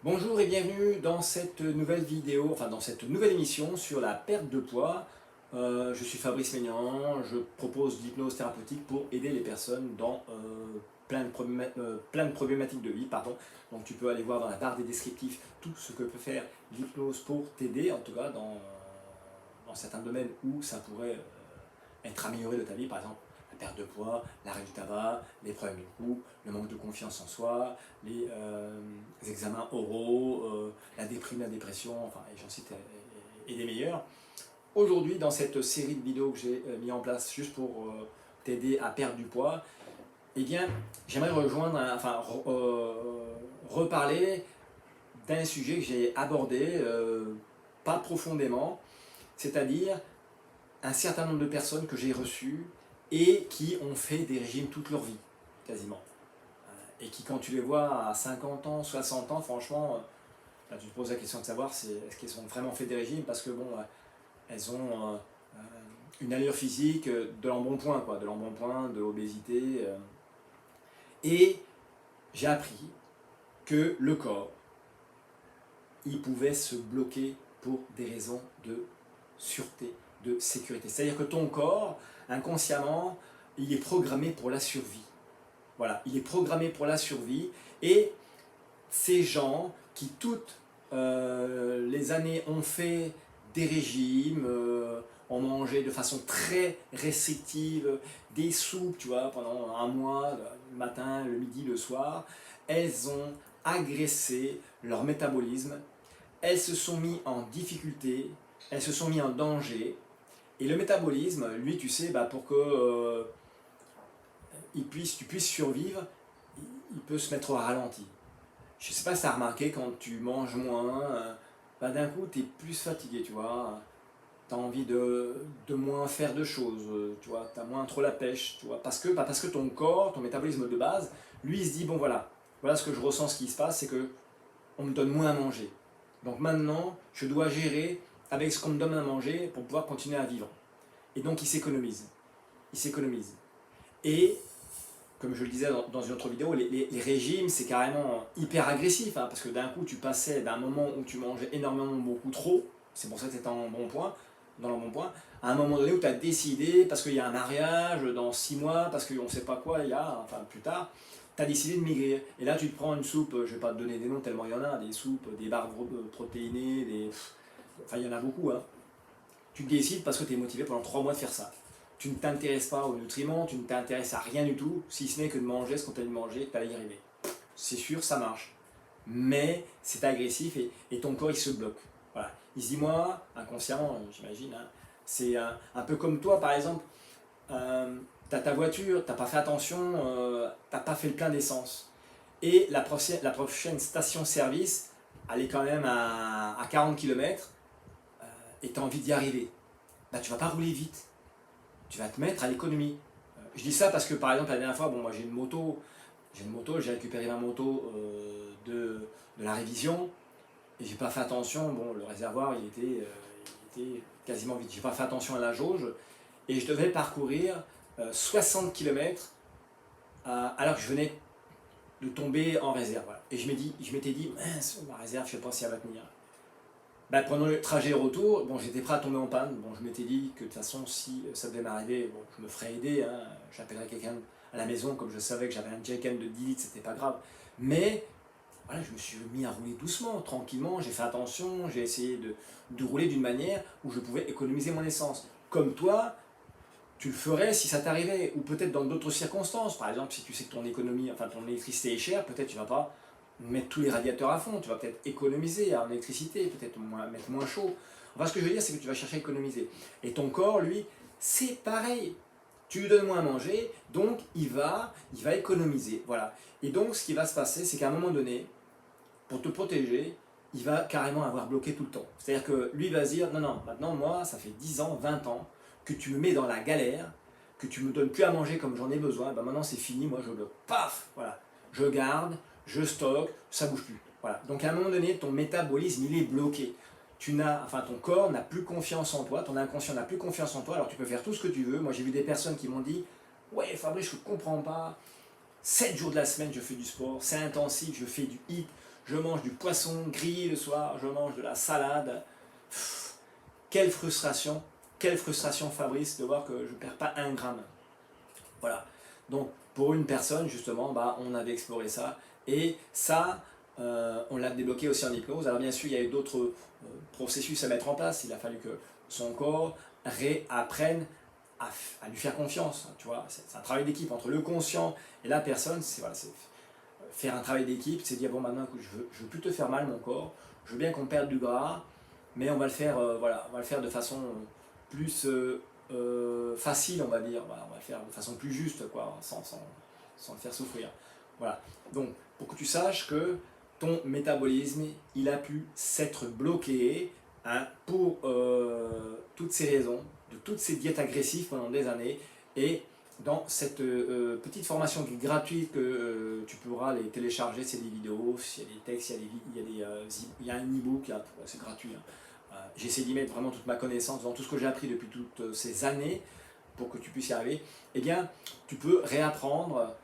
Bonjour et bienvenue dans cette nouvelle vidéo, enfin dans cette nouvelle émission sur la perte de poids. Je suis Fabrice Maignan, je propose de l'hypnose thérapeutique pour aider les personnes dans plein de problématiques de vie. Pardon. Donc tu peux aller voir dans la barre des descriptifs tout ce que peut faire l'hypnose pour t'aider, en tout cas dans certains domaines où ça pourrait être amélioré de ta vie, par exemple la perte de poids, l'arrêt du tabac, les problèmes du cou, le manque de confiance en soi, les examens oraux, la déprime, la dépression, enfin, et j'en cite et des meilleurs. Aujourd'hui, dans cette série de vidéos que j'ai mis en place juste pour t'aider à perdre du poids, eh bien, j'aimerais reparler d'un sujet que j'ai abordé, pas profondément, c'est-à-dire un certain nombre de personnes que j'ai reçues et qui ont fait des régimes toute leur vie, quasiment. Et qui, quand tu les vois à 50 ans, 60 ans, franchement, là, tu te poses la question de savoir est-ce qu'elles ont vraiment fait des régimes, parce que bon, elles ont une allure physique de l'embonpoint, quoi, de l'embonpoint, de l'obésité. Et j'ai appris que le corps, il pouvait se bloquer pour des raisons de sûreté, de sécurité. C'est-à-dire que ton corps, inconsciemment, il est programmé pour la survie. Voilà, il est programmé pour la survie. Et ces gens qui, toutes les années, ont fait des régimes, ont mangé de façon très restrictive, des soupes, tu vois, pendant un mois, le matin, le midi, le soir, elles ont agressé leur métabolisme, elles se sont mis en difficulté, elles se sont mis en danger. Et le métabolisme, lui, tu sais, pour que tu puisses survivre, il peut se mettre au ralenti. Je sais pas si tu as remarqué, quand tu manges moins, d'un coup, tu es plus fatigué, tu vois. Tu as envie de moins faire de choses, tu vois. Tu as moins trop la pêche, tu vois. Parce que ton corps, ton métabolisme de base, lui, il se dit, bon voilà ce que je ressens, ce qui se passe, c'est que on me donne moins à manger. Donc maintenant, je dois gérer avec ce qu'on me donne à manger pour pouvoir continuer à vivre. Et donc, il s'économise. Il s'économise. Et comme je le disais dans une autre vidéo, les régimes, c'est carrément hyper agressif, hein, parce que d'un coup, tu passais d'un moment où tu mangeais énormément, beaucoup trop, c'est pour ça que tu étais dans le bon point, à un moment donné où tu as décidé, parce qu'il y a un mariage dans 6 mois, parce qu'on ne sait pas quoi, enfin plus tard, tu as décidé de maigrir. Et là, tu te prends une soupe, je ne vais pas te donner des noms tellement il y en a, des soupes, des barres protéinées, enfin il y en a beaucoup, hein. Tu décides parce que tu es motivé pendant 3 mois de faire ça. Tu ne t'intéresses pas aux nutriments, tu ne t'intéresses à rien du tout, si ce n'est que de manger ce qu'on t'a dit de manger, tu vas y arriver. C'est sûr, ça marche. Mais c'est agressif et ton corps il se bloque. Voilà. Il se dit, moi, inconsciemment, j'imagine, hein, c'est un peu comme toi par exemple, tu as ta voiture, tu n'as pas fait attention, tu n'as pas fait le plein d'essence. Et la prochaine station-service, elle est quand même à 40 km et tu as envie d'y arriver. Tu vas pas rouler vite, tu vas te mettre à l'économie. Je dis ça parce que par exemple la dernière fois, bon moi j'ai une moto, j'ai récupéré ma moto de la révision et j'ai pas fait attention, bon le réservoir il était quasiment vide, j'ai pas fait attention à la jauge et je devais parcourir 60 km alors que je venais de tomber en réserve. Voilà. Et je m'étais dit, mince, ma réserve, je sais pas si elle va tenir. Pendant le trajet retour, bon, j'étais prêt à tomber en panne. Bon, je m'étais dit que de toute façon, si ça devait m'arriver, bon, je me ferais aider. Hein. J'appellerais quelqu'un à la maison, comme je savais que j'avais un jerrycan de 10 litres, c'était pas grave. Mais voilà, je me suis mis à rouler doucement, tranquillement. J'ai fait attention, j'ai essayé de rouler d'une manière où je pouvais économiser mon essence. Comme toi, tu le ferais si ça t'arrivait, ou peut-être dans d'autres circonstances. Par exemple, si tu sais que ton économie, enfin ton électricité est chère, peut-être tu vas pas mettre tous les radiateurs à fond, tu vas peut-être économiser en électricité, peut-être mettre moins chaud. Enfin, ce que je veux dire, c'est que tu vas chercher à économiser. Et ton corps, lui, c'est pareil. Tu lui donnes moins à manger, donc il va économiser. Voilà. Et donc, ce qui va se passer, c'est qu'à un moment donné, pour te protéger, il va carrément avoir bloqué tout le temps. C'est-à-dire que lui va se dire, non, non, maintenant, moi, ça fait 10 ans, 20 ans, que tu me mets dans la galère, que tu me donnes plus à manger comme j'en ai besoin, maintenant c'est fini, moi je bloque. Paf, voilà. Je garde, je stocke, ça bouge plus. Voilà. Donc à un moment donné, ton métabolisme, il est bloqué. Ton corps n'a plus confiance en toi, ton inconscient n'a plus confiance en toi, alors tu peux faire tout ce que tu veux. Moi j'ai vu des personnes qui m'ont dit, ouais Fabrice, je ne comprends pas, 7 jours de la semaine je fais du sport, c'est intensif, je fais du hit, je mange du poisson grillé le soir, je mange de la salade. Pff, quelle frustration Fabrice de voir que je ne perds pas un gramme. Voilà. Donc pour une personne justement, bah, on avait exploré ça et ça, on l'a débloqué aussi en hypnose. Alors bien sûr, il y a eu d'autres processus à mettre en place. Il a fallu que son corps réapprenne à lui faire confiance. Tu vois, c'est un travail d'équipe entre le conscient et la personne. C'est voilà, faire un travail d'équipe, c'est dire bon maintenant écoute, je veux plus te faire mal mon corps, je veux bien qu'on perde du gras, mais on va le faire voilà, on va le faire de façon plus facile, on va dire, voilà, on va le faire de façon plus juste quoi, sans le faire souffrir. Voilà. Donc pour que tu saches que ton métabolisme il a pu s'être bloqué hein, pour toutes ces raisons, de toutes ces diètes agressives pendant des années et dans cette petite formation qui est gratuite que tu pourras les télécharger, c'est des vidéos, il y a des textes, il y a un e-book, c'est gratuit. Hein. J'essaie d'y mettre vraiment toute ma connaissance dans tout ce que j'ai appris depuis toutes ces années pour que tu puisses y arriver. Eh bien, tu peux réapprendre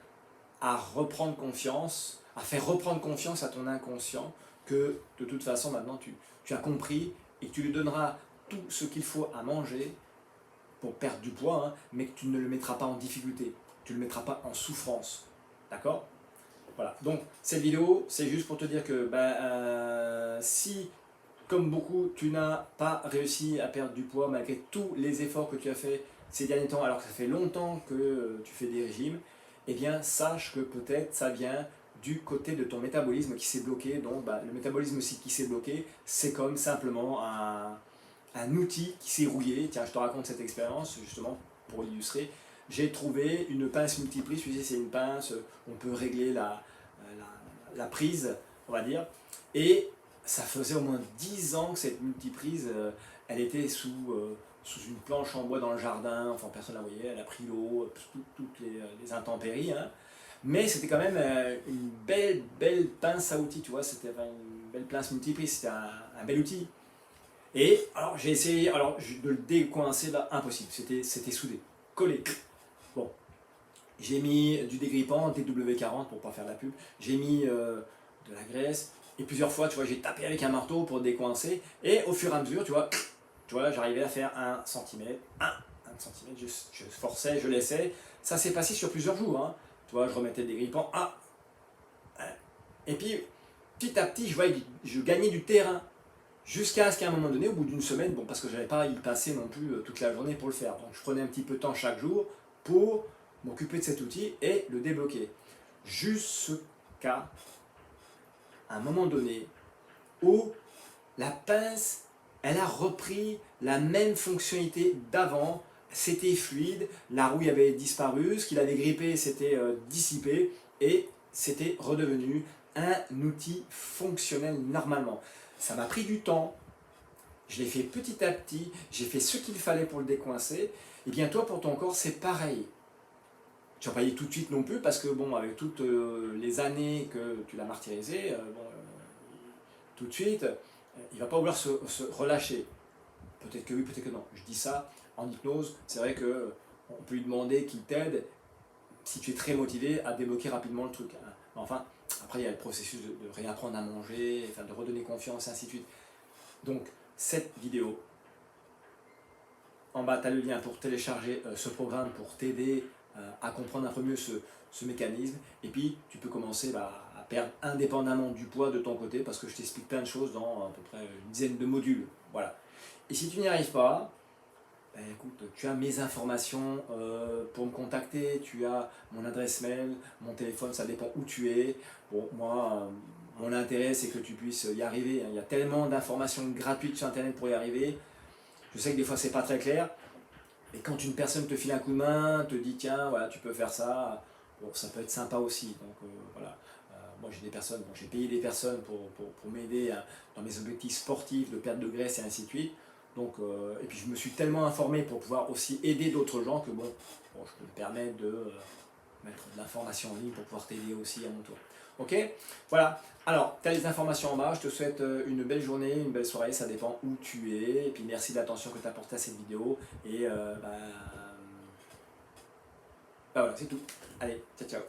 à reprendre confiance, à faire reprendre confiance à ton inconscient que de toute façon maintenant tu as compris et que tu lui donneras tout ce qu'il faut à manger pour perdre du poids, hein, mais que tu ne le mettras pas en difficulté, tu ne le mettras pas en souffrance. D'accord? Voilà. Donc, cette vidéo, c'est juste pour te dire que si, comme beaucoup, tu n'as pas réussi à perdre du poids malgré tous les efforts que tu as fait ces derniers temps, alors que ça fait longtemps que tu fais des régimes, eh bien, sache que peut-être ça vient du côté de ton métabolisme qui s'est bloqué. Donc, le métabolisme aussi qui s'est bloqué, c'est comme simplement un outil qui s'est rouillé. Tiens, je te raconte cette expérience justement pour illustrer. J'ai trouvé une pince multiprise, tu sais, c'est une pince, on peut régler la prise, on va dire. Et ça faisait au moins 10 ans que cette multiprise, elle était sous une planche en bois dans le jardin, enfin personne ne la voyait, elle a pris l'eau, toutes les intempéries. Hein. Mais c'était quand même une belle pince à outils, tu vois, c'était une belle pince multiprise, c'était un bel outil. Et alors j'ai essayé de le décoincer, là, impossible, c'était soudé, collé. Bon, j'ai mis du dégrippant, DW40 pour pas faire de la pub, j'ai mis de la graisse, et plusieurs fois, tu vois, j'ai tapé avec un marteau pour décoincer, et au fur et à mesure, tu vois j'arrivais à faire 1 cm, 1 cm, je forçais, je laissais, ça s'est passé sur plusieurs jours, hein. Tu vois, je remettais le dégrippant, et puis petit à petit, je gagnais du terrain. Jusqu'à ce qu'à un moment donné, au bout d'une semaine, bon, parce que je n'allais pas y passer non plus toute la journée pour le faire, donc je prenais un petit peu de temps chaque jour pour m'occuper de cet outil et le débloquer. Jusqu'à un moment donné où la pince, elle a repris la même fonctionnalité d'avant, c'était fluide, la rouille avait disparu, ce qu'il avait grippé s'était dissipé et c'était redevenu un outil fonctionnel normalement. Ça m'a pris du temps, je l'ai fait petit à petit, j'ai fait ce qu'il fallait pour le décoincer, et bien toi pour ton corps c'est pareil. Tu vas pas y aller tout de suite non plus, parce que bon, avec toutes les années que tu l'as martyrisé, tout de suite, il ne va pas vouloir se relâcher. Peut-être que oui, peut-être que non. Je dis ça en hypnose, c'est vrai qu'on peut lui demander qu'il t'aide, si tu es très motivé, à débloquer rapidement le truc. Hein. Enfin, après il y a le processus de réapprendre à manger, enfin, de redonner confiance, et ainsi de suite. Donc, cette vidéo, en bas, tu as le lien pour télécharger ce programme pour t'aider à comprendre un peu mieux ce mécanisme. Et puis, tu peux commencer à perdre indépendamment du poids de ton côté, parce que je t'explique plein de choses dans à peu près une dizaine de modules. Voilà. Et si tu n'y arrives pas, écoute, tu as mes informations pour me contacter, tu as mon adresse mail, mon téléphone, ça dépend où tu es. Bon, moi, mon intérêt, c'est que tu puisses y arriver. Il y a tellement d'informations gratuites sur Internet pour y arriver. Je sais que des fois, c'est pas très clair. Et quand une personne te file un coup de main, te dit, tiens, voilà, tu peux faire ça, bon, ça peut être sympa aussi. Donc, voilà. Moi, j'ai des personnes, j'ai payé des personnes pour m'aider dans mes objectifs sportifs, de perte de graisse et ainsi de suite. Donc, et puis je me suis tellement informé pour pouvoir aussi aider d'autres gens que bon, je peux me permettre de mettre de l'information en ligne pour pouvoir t'aider aussi à mon tour. Ok? Voilà. Alors, tu as les informations en bas. Je te souhaite une belle journée, une belle soirée. Ça dépend où tu es. Et puis merci de l'attention que tu as portée à cette vidéo. Et voilà, c'est tout. Allez, ciao, ciao.